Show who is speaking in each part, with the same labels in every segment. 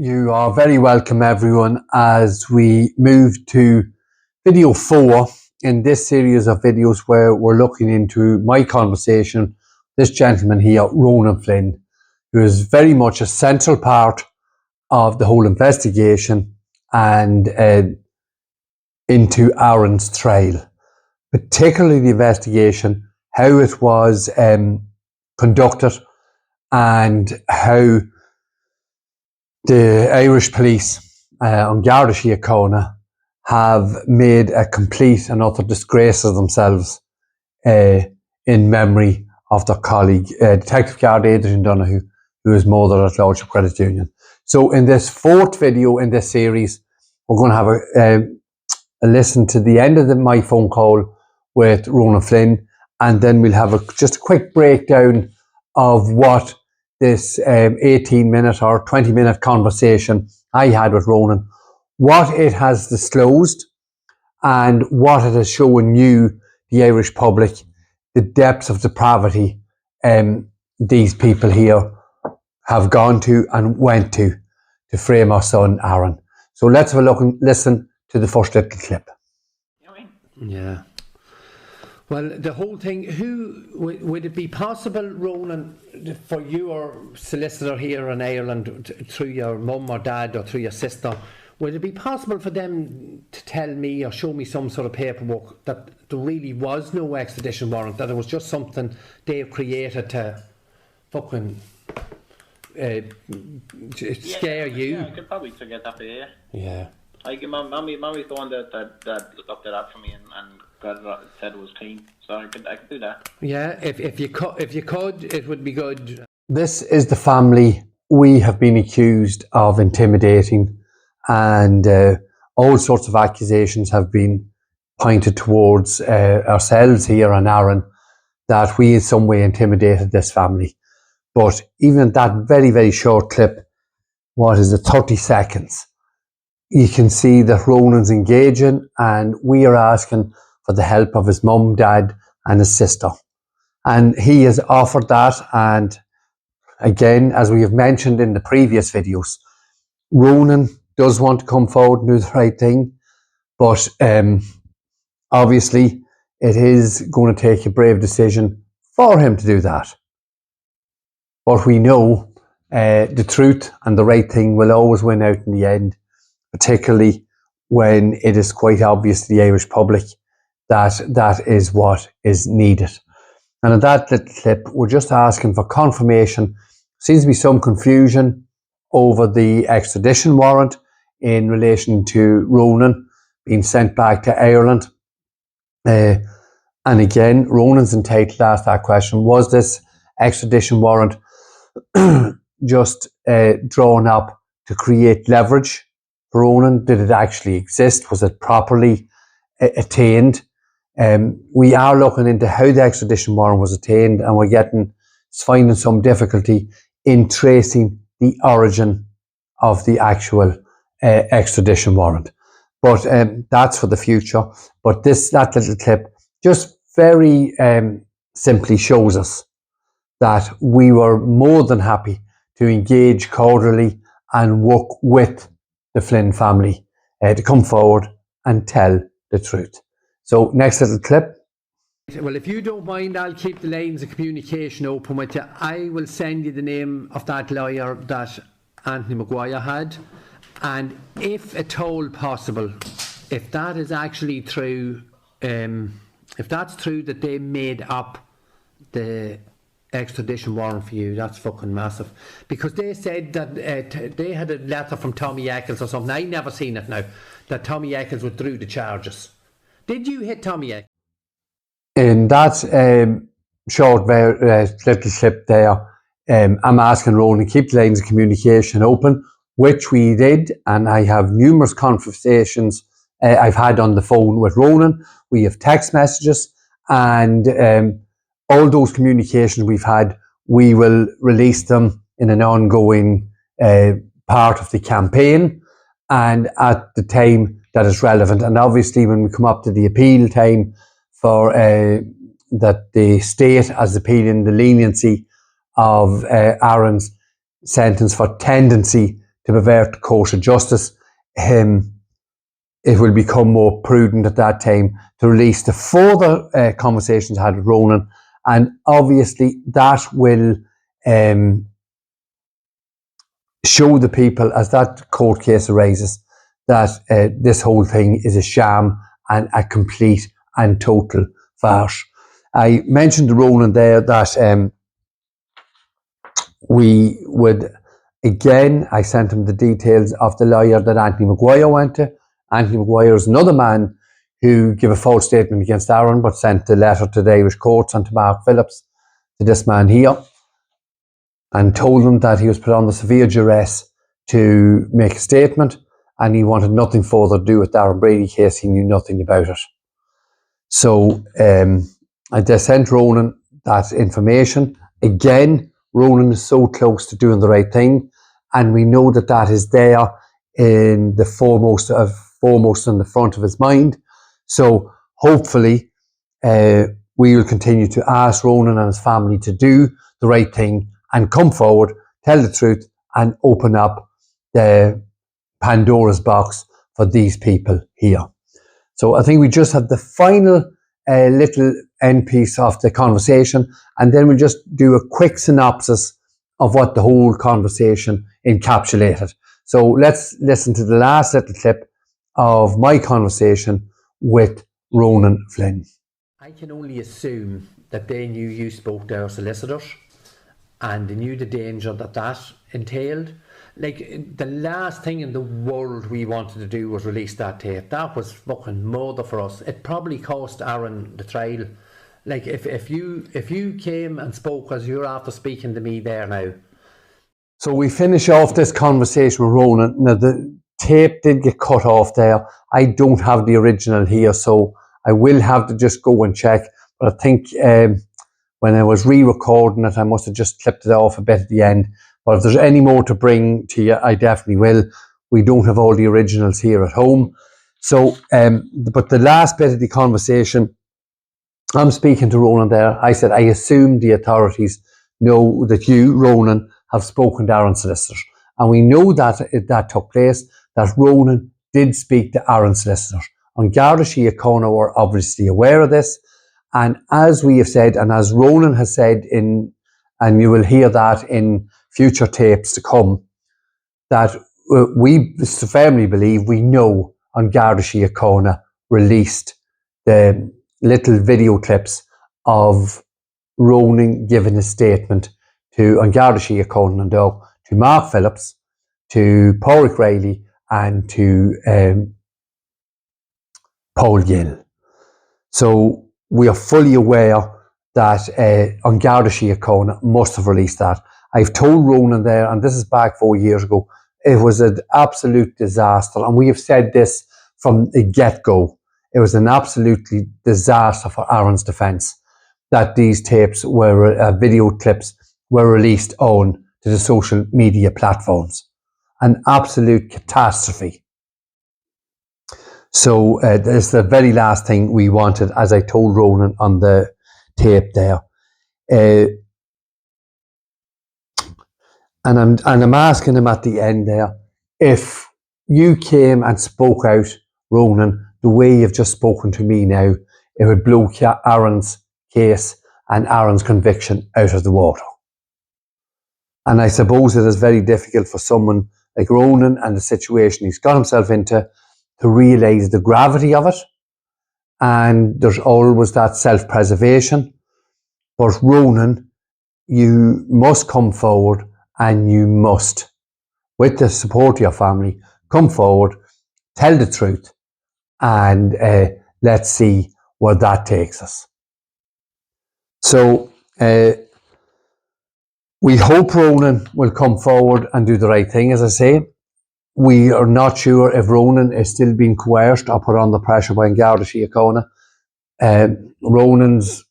Speaker 1: You are very welcome, everyone, as we move to video 4 in this series of videos where we're looking into my conversation, this gentleman here, Ronan Flynn, who is very much a central part of the whole investigation and into Aaron's trial, particularly the investigation, how it was conducted and how the Irish police on Garda Síochána have made a complete and utter disgrace of themselves in memory of their colleague, Detective Garda Adrian Donoghue, who is mother at Lordship Credit Union. So in this 4th video in this series, we're going to have a listen to the end of my phone call with Ronan Flynn, and then we'll have just a quick breakdown of what this 18-minute or 20-minute conversation I had with Ronan, what it has disclosed and what it has shown you, the Irish public, the depths of depravity these people here have gone to and went to frame our son Aaron. So let's have a look and listen to the first little clip.
Speaker 2: Yeah. Well, the whole thing, would it be possible, Ronan, for your solicitor here in Ireland, through your mum or dad or through your sister, would it be possible for them to tell me or show me some sort of paperwork that there really was no extradition warrant, that it was just something they created to fucking scare you?
Speaker 3: Yeah, I could probably forget that for you.
Speaker 2: Yeah.
Speaker 3: Like, Mommy's the one that looked it up for me and said it was clean, so I could do that.
Speaker 2: Yeah, if you could, it would be good.
Speaker 1: This is the family we have been accused of intimidating, and all sorts of accusations have been pointed towards ourselves here and Aaron, that we in some way intimidated this family. But even that very, very short clip, what is it, 30 seconds, you can see that Ronan's engaging, and we are asking for the help of his mum, dad and his sister. And he has offered that, and again, as we have mentioned in the previous videos, Ronan does want to come forward and do the right thing, but obviously it is going to take a brave decision for him to do that. But we know the truth and the right thing will always win out in the end, particularly when it is quite obvious to the Irish public that that is what is needed. And in that little clip, we're just asking for confirmation. Seems to be some confusion over the extradition warrant in relation to Ronan being sent back to Ireland. And again, Ronan's entitled to ask that question. Was this extradition warrant just drawn up to create leverage for Ronan? Did it actually exist? Was it properly attained? We are looking into how the extradition warrant was attained, and we're finding some difficulty in tracing the origin of the actual extradition warrant. But that's for the future. But that little clip just very simply shows us that we were more than happy to engage cordially and work with the Flynn family to come forward and tell the truth. So next little clip.
Speaker 2: Well, if you don't mind, I'll keep the lines of communication open with you. I will send you the name of that lawyer that Anthony Maguire had, and if at all possible, if that is actually true, if that's true that they made up the extradition warrant for you, that's fucking massive. Because they said that they had a letter from Tommy Eccles or something, I never seen it now, that Tommy Eccles withdrew the charges. Did you hit Tommy Eccles?
Speaker 1: In that short little clip there, I'm asking Ronan to keep the lines of communication open, which we did, and I have numerous conversations I've had on the phone with Ronan. We have text messages, and all those communications we've had, we will release them in an ongoing part of the campaign and at the time that is relevant. And obviously when we come up to the appeal time for that the state as appealing the leniency of Aaron's sentence for tendency to pervert the course of justice, it will become more prudent at that time to release the further conversations I had with Ronan, and obviously that will show the people, as that court case arises, that this whole thing is a sham and a complete and total farce. I mentioned to Ronan there that we would, again, I sent him the details of the lawyer that Anthony Maguire went to. Anthony Maguire is another man who gave a false statement against Aaron, but sent a letter to the Irish courts and to Mark Phillips, to this man here, and told him that he was put under severe duress to make a statement, and he wanted nothing further to do with the Aaron Brady case. He knew nothing about it. So I sent Ronan that information. Again, Ronan is so close to doing the right thing, and we know that that is there in the foremost in the front of his mind. So hopefully we will continue to ask Ronan and his family to do the right thing and come forward, tell the truth, and open up the Pandora's box for these people here. So I think we just have the final little end piece of the conversation, and then we'll just do a quick synopsis of what the whole conversation encapsulated. So let's listen to the last little clip of my conversation with Ronan Flynn.
Speaker 2: I can only assume that they knew you spoke to our solicitors, and they knew the danger that that entailed. Like, the last thing in the world we wanted to do was release that tape. That was fucking murder for us. It probably cost Aaron the trial. Like, if you came and spoke as you're after speaking to me there now.
Speaker 1: So we finish off this conversation with Ronan. Now, the tape did get cut off there. I don't have the original here, so I will have to just go and check. But I think when I was re-recording it, I must have just clipped it off a bit at the end. But if there's any more to bring to you, I definitely will. We don't have all the originals here at home. So, but the last bit of the conversation, I'm speaking to Ronan there. I said, I assume the authorities know that you, Ronan, have spoken to Aaron's solicitors. And we know that that took place, that Ronan did speak to Aaron's solicitors. And Garda Síochána were obviously aware of this. And as we have said, and as Ronan has said and you will hear that in future tapes to come, that we firmly believe, we know, on Garda Síochána released the little video clips of Ronan giving a statement on Garda Síochána to Mark Phillips, to Paul O'Reilly, and to Paul Gill. So we are fully aware that on Garda Síochána must have released that. I've told Ronan there, and this is back 4 years ago, it was an absolute disaster. And we have said this from the get-go. It was an absolutely disaster for Aaron's defence that these tapes were, video clips were released on to the social media platforms. An absolute catastrophe. So that's the very last thing we wanted, as I told Ronan on the tape there. And I'm asking him at the end there, if you came and spoke out, Ronan, the way you've just spoken to me now, it would blow Aaron's case and Aaron's conviction out of the water. And I suppose it is very difficult for someone like Ronan and the situation he's got himself into to realise the gravity of it. And there's always that self-preservation. But Ronan, you must come forward, and you must, with the support of your family, come forward, tell the truth, and let's see where that takes us. So we hope Ronan will come forward and do the right thing, as I say. We are not sure if Ronan is still being coerced or put under pressure by Garda Síochána. Ronan's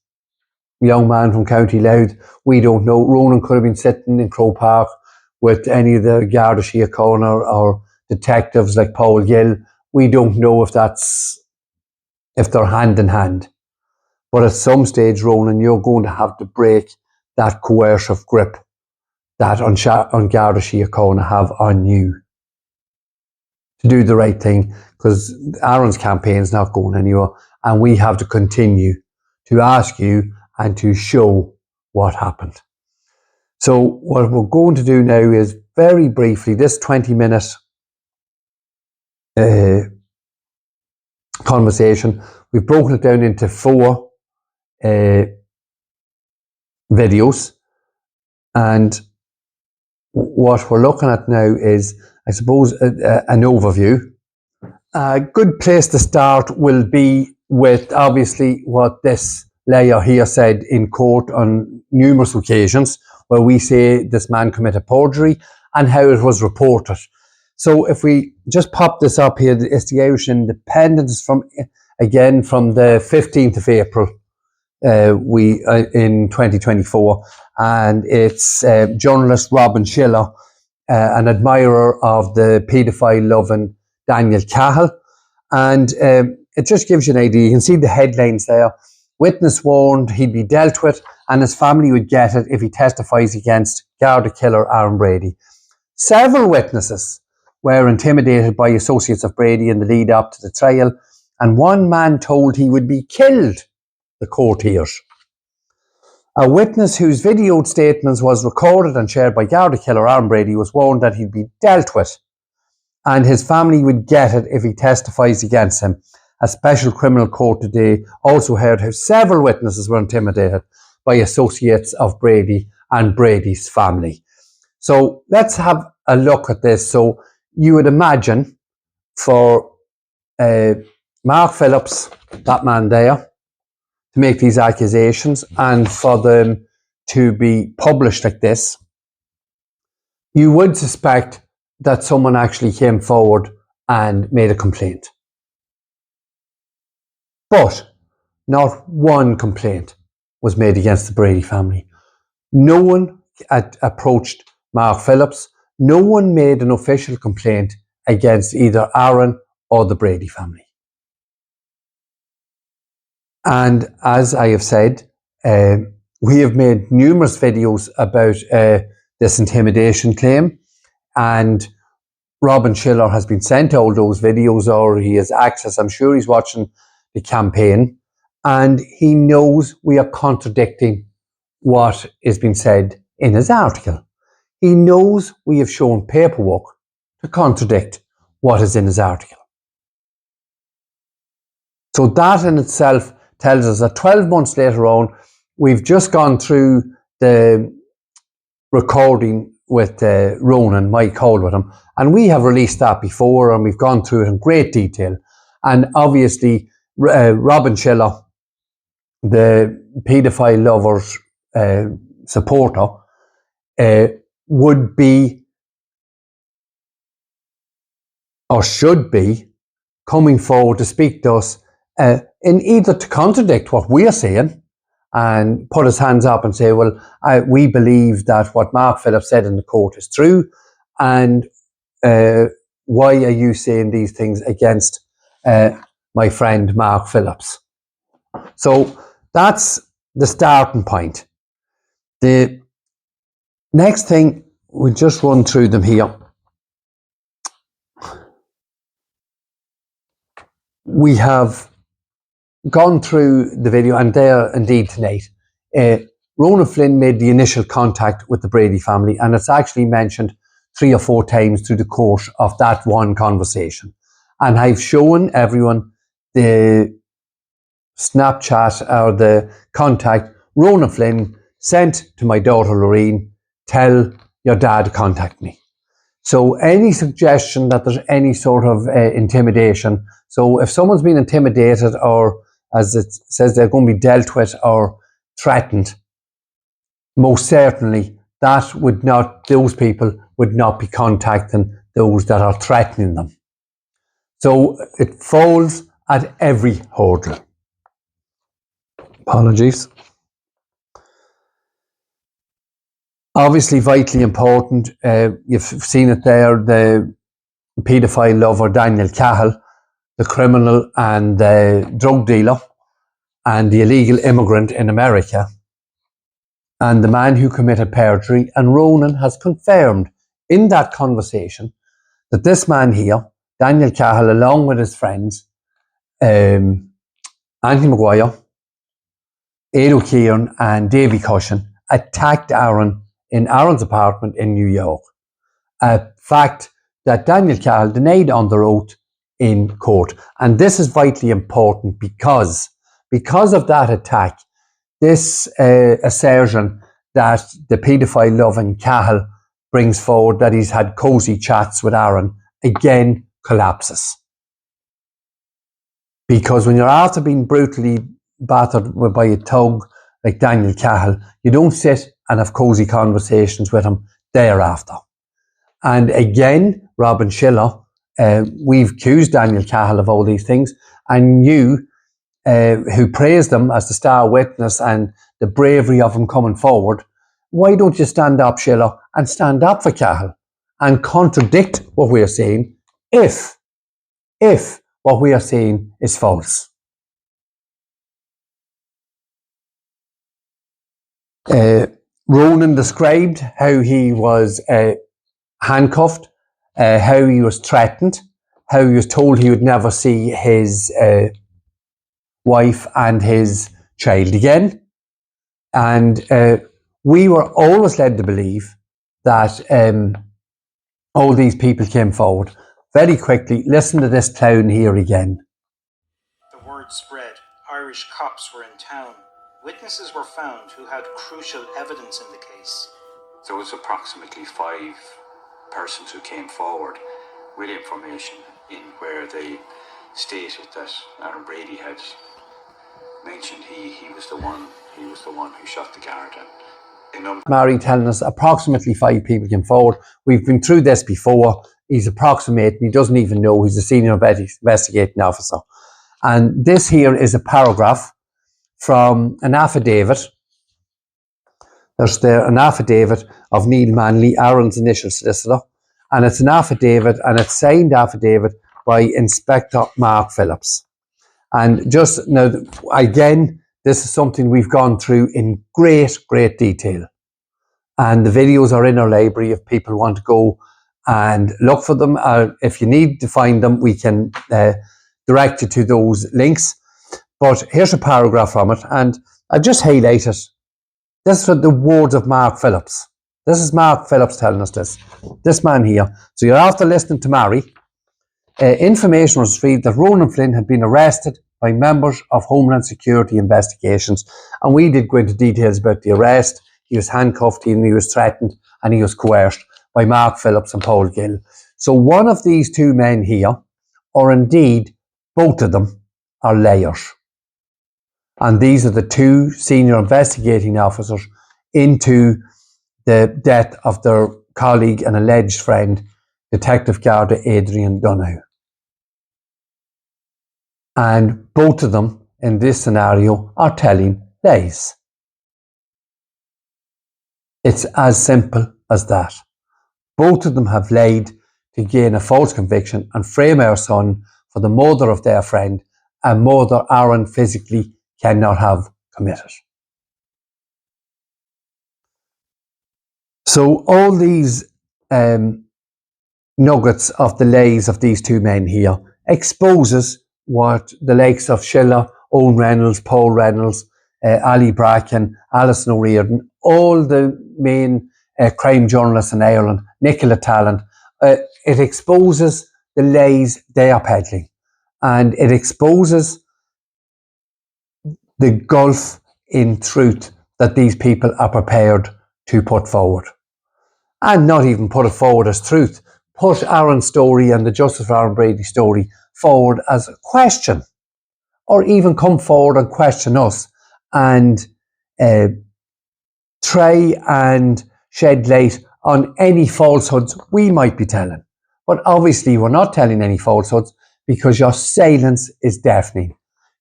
Speaker 1: young man from County Louth, we don't know. Ronan could have been sitting in Croke Park with any of the Garda Síochána or detectives like Paul Gill. We don't know if they're hand in hand. But at some stage, Ronan, you're going to have to break that coercive grip that on Garda Síochána have on you. to do the right thing, because Aaron's campaign is not going anywhere, and we have to continue to ask you and to show what happened. So what we're going to do now is very briefly, this 20-minute conversation, we've broken it down into 4 videos, and what we're looking at now is, I suppose, an overview. A good place to start will be with obviously what this lawyer here said in court on numerous occasions, where we say this man committed perjury and how it was reported. So if we just pop this up here, it's the Irish Independent, from the 15th of April in 2024, and it's journalist Robin Schiller, an admirer of the paedophile loving Daniel Cahill, and it just gives you an idea. You can see the headlines there. Witness warned he'd be dealt with and his family would get it if he testifies against Garda killer Aaron Brady. Several witnesses were intimidated by associates of Brady in the lead up to the trial, and one man told he would be killed, the court hears. A witness whose videoed statements was recorded and shared by Garda killer Aaron Brady was warned that he'd be dealt with and his family would get it if he testifies against him. A special criminal court today also heard how several witnesses were intimidated by associates of Brady and Brady's family. So let's have a look at this. So you would imagine for Mark Phillips, that man there, to make these accusations and for them to be published like this, you would suspect that someone actually came forward and made a complaint. But not one complaint was made against the Brady family. No one approached Mark Phillips. No one made an official complaint against either Aaron or the Brady family. And as I have said, we have made numerous videos about this intimidation claim, and Robin Schiller has been sent all those videos, or he has access. I'm sure he's watching the campaign, and he knows we are contradicting what is being said in his article. He knows we have shown paperwork to contradict what is in his article. So that in itself tells us that 12 months later on, we've just gone through the recording with Ronan, my call with him, and we have released that before, and we've gone through it in great detail. And obviously, Robin Schiller, the paedophile lover's supporter, would be, or should be, coming forward to speak to us in either to contradict what we're saying and put his hands up and say, well, we believe that what Mark Phillips said in the court is true, and why are you saying these things against my friend Mark Phillips? So that's the starting point. The next thing, we'll just run through them here. We have gone through the video, and there indeed tonight, Ronan Flynn made the initial contact with the Brady family, and it's actually mentioned 3 or 4 times through the course of that one conversation. And I've shown everyone the Snapchat or the contact Ronan Flynn sent to my daughter Lorraine: tell your dad to contact me. So any suggestion that there's any sort of intimidation, so if someone's been intimidated, or as it says they're going to be dealt with or threatened, most certainly that would not, those people would not be contacting those that are threatening them. So it falls at every hurdle. Apologies. Obviously vitally important, you've seen it there, the paedophile lover Daniel Cahill, the criminal and the drug dealer and the illegal immigrant in America, and the man who committed perjury. And Ronan has confirmed in that conversation that this man here, Daniel Cahill, along with his friends, Anthony Maguire, Edo Kieran and Davy Cushion, attacked Aaron in Aaron's apartment in New York. A fact that Daniel Cahill denied under oath in court. And this is vitally important because of that attack, this assertion that the paedophile loving Cahill brings forward that he's had cosy chats with Aaron again collapses. Because when you're after being brutally battered by a thug like Daniel Cahill, you don't sit and have cosy conversations with him thereafter. And again, Robin Schiller, we've accused Daniel Cahill of all these things, and you, who praised him as the star witness and the bravery of him coming forward, why don't you stand up, Schiller, and stand up for Cahill and contradict what we're saying if what we are saying is false? Ronan described how he was handcuffed, how he was threatened, how he was told he would never see his wife and his child again. And we were always led to believe that all these people came forward. Very quickly, listen to this clown here again.
Speaker 4: The word spread. Irish cops were in town. Witnesses were found who had crucial evidence in the case.
Speaker 5: There was approximately 5 persons who came forward with information in where they stated that Aaron Brady had mentioned he was the one who shot the Garda.
Speaker 1: Mary telling us approximately 5 people came forward. We've been through this before. He's approximating. He doesn't even know. He's a senior investigating officer. And this here is a paragraph from an affidavit. There's there an affidavit of Neil Manley, Aaron's initial solicitor. And it's an affidavit, and it's signed affidavit by Inspector Mark Phillips. And just now, again, this is something we've gone through in great detail. And the videos are in our library if people want to go and look for them. If you need to find them, we can direct you to those links. But here's a paragraph from it, and I've just highlighted. This is the words of Mark Phillips. This is Mark Phillips telling us this man here. So you're after listening to Mary. Information was revealed that Ronan Flynn had been arrested by members of Homeland Security investigations. And we did go into details about the arrest. He was handcuffed, and he was threatened, and he was coerced by Mark Phillips and Paul Gill. So one of these 2 men here, or indeed both of them, are liars. And these are the 2 senior investigating officers into the death of their colleague and alleged friend, Detective Garda Adrian Donoghue. And both of them in this scenario are telling lies. It's as simple as that. Both of them have lied to gain a false conviction and frame our son for the murder of their friend, a murder Aaron physically cannot have committed. So all these nuggets of the lies of these 2 men here exposes what the likes of Schiller, Owen Reynolds, Paul Reynolds, Ali Bracken, Alison O'Riordan, all the main crime journalists in Ireland, Nicola Tallant, it exposes the lies they are peddling. And it exposes the gulf in truth that these people are prepared to put forward. And not even put it forward as truth. Put Aaron's story and the Justice for Aaron Brady story forward as a question. Or even come forward and question us and try and shed light on any falsehoods we might be telling. But obviously we're not telling any falsehoods because your silence is deafening.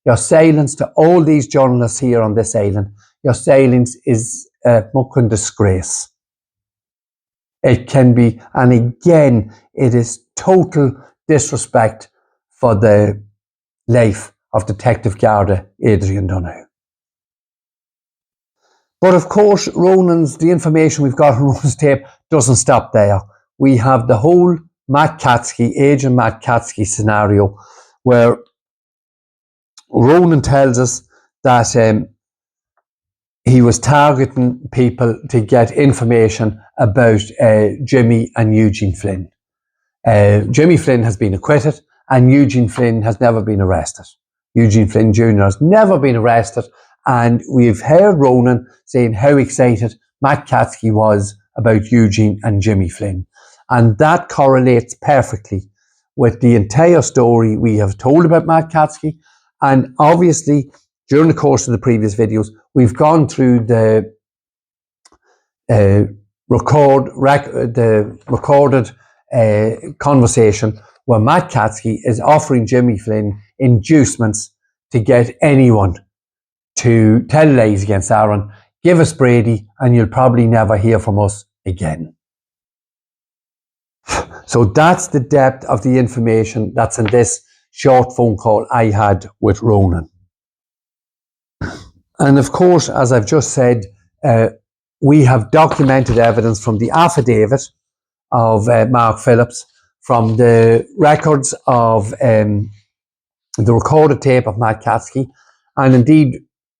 Speaker 1: Your silence to all these journalists here on this island, your silence is a fucking disgrace. It can be, and again, it is total disrespect for the life of Detective Garda Adrian Donoghue. But of course, the information we've got on Ronan's tape doesn't stop there. We have the whole Agent Matt Katsky scenario, where Ronan tells us that he was targeting people to get information about Jimmy and Eugene Flynn. Jimmy Flynn has been acquitted and Eugene Flynn has never been arrested. Eugene Flynn Jr. has never been arrested, and we've heard Ronan saying how excited Matt Katsky was about Eugene and Jimmy Flynn. And that correlates perfectly with the entire story we have told about Matt Katsky. And obviously, during the course of the previous videos, we've gone through the recorded conversation where Matt Katsky is offering Jimmy Flynn inducements to get anyone to tell lies against Aaron. Give us Brady and you'll probably never hear from us again. So that's the depth of the information that's in this short phone call I had with Ronan. And of course, as I've just said, we have documented evidence from the affidavit of Mark Phillips, from the records of the recorded tape of Matt Katsky, and indeed,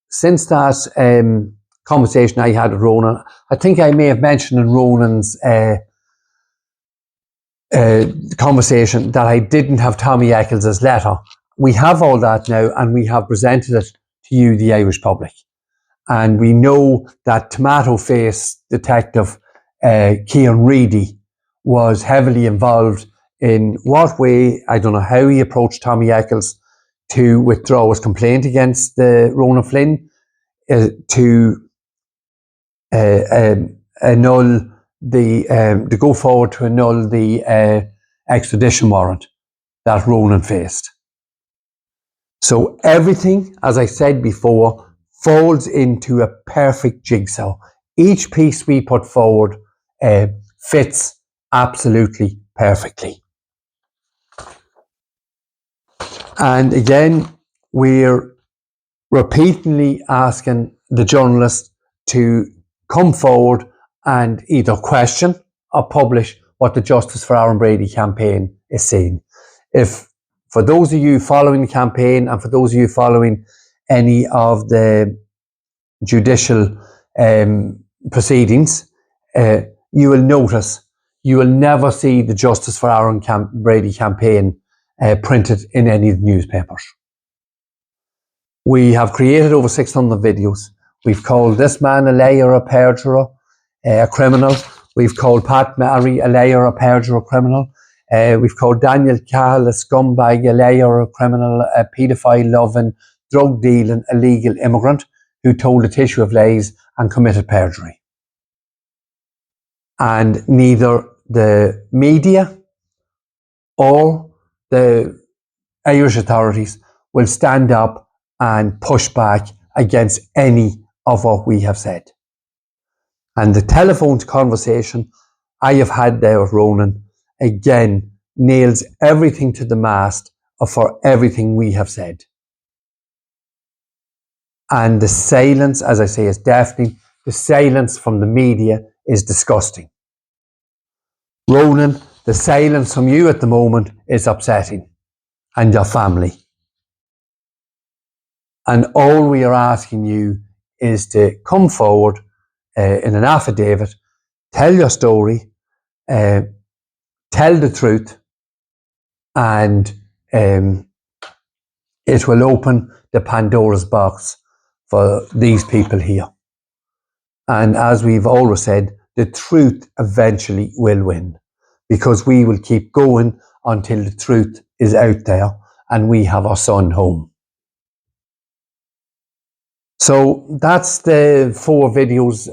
Speaker 1: since that conversation I had with Ronan, I think I may have mentioned in Ronan's conversation that I didn't have Tommy Eccles's letter. We have all that now, and we have presented it to you, the Irish public. And we know that tomato face detective Cian Reedy was heavily involved in what way, I don't know how he approached Tommy Eccles to withdraw his complaint against Ronan Flynn, to annul to go forward to annul the extradition warrant that Ronan faced. So everything, as I said before, falls into a perfect jigsaw. Each piece we put forward fits absolutely perfectly. And again, we're repeatedly asking the journalists to come forward and either question or publish what the Justice for Aaron Brady campaign is saying. If, for those of you following the campaign and for those of you following any of the judicial proceedings, you will notice you will never see the Justice for Aaron Brady campaign printed in any of the newspapers. We have created over 600 videos. We've called this man a liar, a perjurer, a criminal. We've called Pat Murray a liar, a perjurer, a criminal. We've called Daniel Cahill a scumbag, a liar, a criminal, a paedophile loving, drug dealing, illegal immigrant who told a tissue of lies and committed perjury. And neither the media or the Irish authorities will stand up and push back against any of what we have said. And the telephone conversation I have had there with Ronan, again, nails everything to the mast for everything we have said. And the silence, as I say, is deafening. The silence from the media is disgusting. Ronan, the silence from you at the moment is upsetting, and your family. And all we are asking you is to come forward in an affidavit, tell your story, tell the truth, and it will open the Pandora's box for these people here. And as we've always said, the truth eventually will win, because we will keep going until the truth is out there and we have our son home. So that's the 4 videos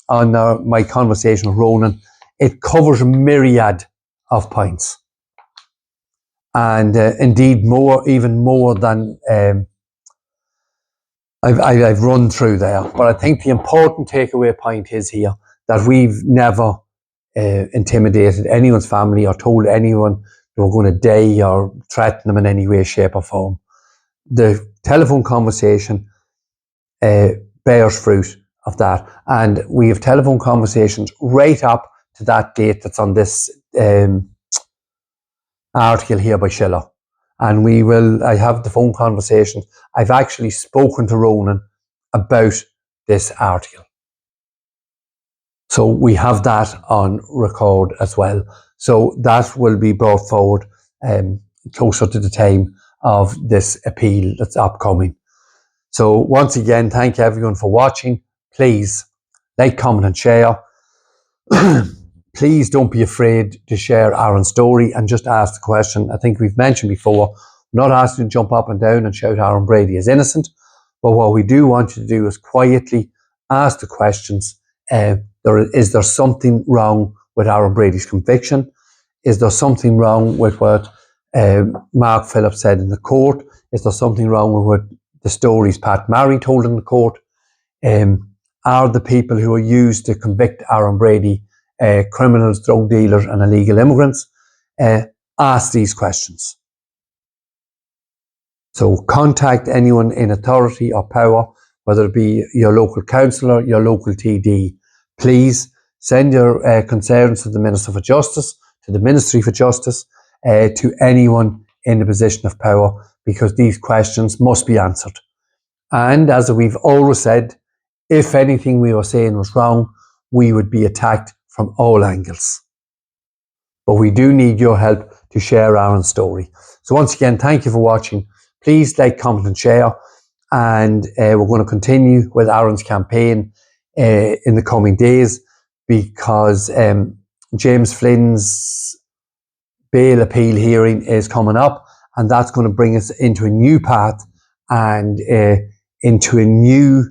Speaker 1: on my conversation with Ronan. It covers a myriad of points. And indeed even more than I've run through there. But I think the important takeaway point is here that we've never intimidated anyone's family or told anyone they were going to die or threaten them in any way, shape or form. The telephone conversation bears fruit of that. And we have telephone conversations right up to that date that's on this article here by Schiller. And I have the phone conversation. I've actually spoken to Ronan about this article. So we have that on record as well. So that will be brought forward closer to the time of this appeal that's upcoming. So once again, thank everyone for watching. Please like, comment and share. Please don't be afraid to share Aaron's story and just ask the question. I think we've mentioned before, we're not asking you to jump up and down and shout Aaron Brady is innocent, but what we do want you to do is quietly ask the questions. Is there something wrong with Aaron Brady's conviction? Is there something wrong with what Mark Phillips said in the court? Is there something wrong with what the stories Pat Marry told in the court? Are the people who are used to convict Aaron Brady criminals, drug dealers and illegal immigrants? Ask these questions. So contact anyone in authority or power, whether it be your local councillor, your local TD. Please send your concerns to the Minister for Justice, to the Ministry for Justice, to anyone in a position of power, because these questions must be answered. And as we've always said, if anything we were saying was wrong, we would be attacked from all angles. But we do need your help to share Aaron's story. So once again, thank you for watching. Please like, comment and share. And we're going to continue with Aaron's campaign in the coming days, because James Flynn's bail appeal hearing is coming up, and that's going to bring us into a new path and into a new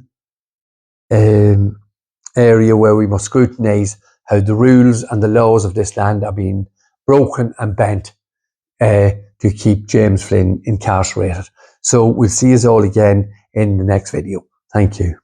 Speaker 1: area where we must scrutinise how the rules and the laws of this land are being broken and bent to keep James Flynn incarcerated. So we'll see us all again in the next video. Thank you.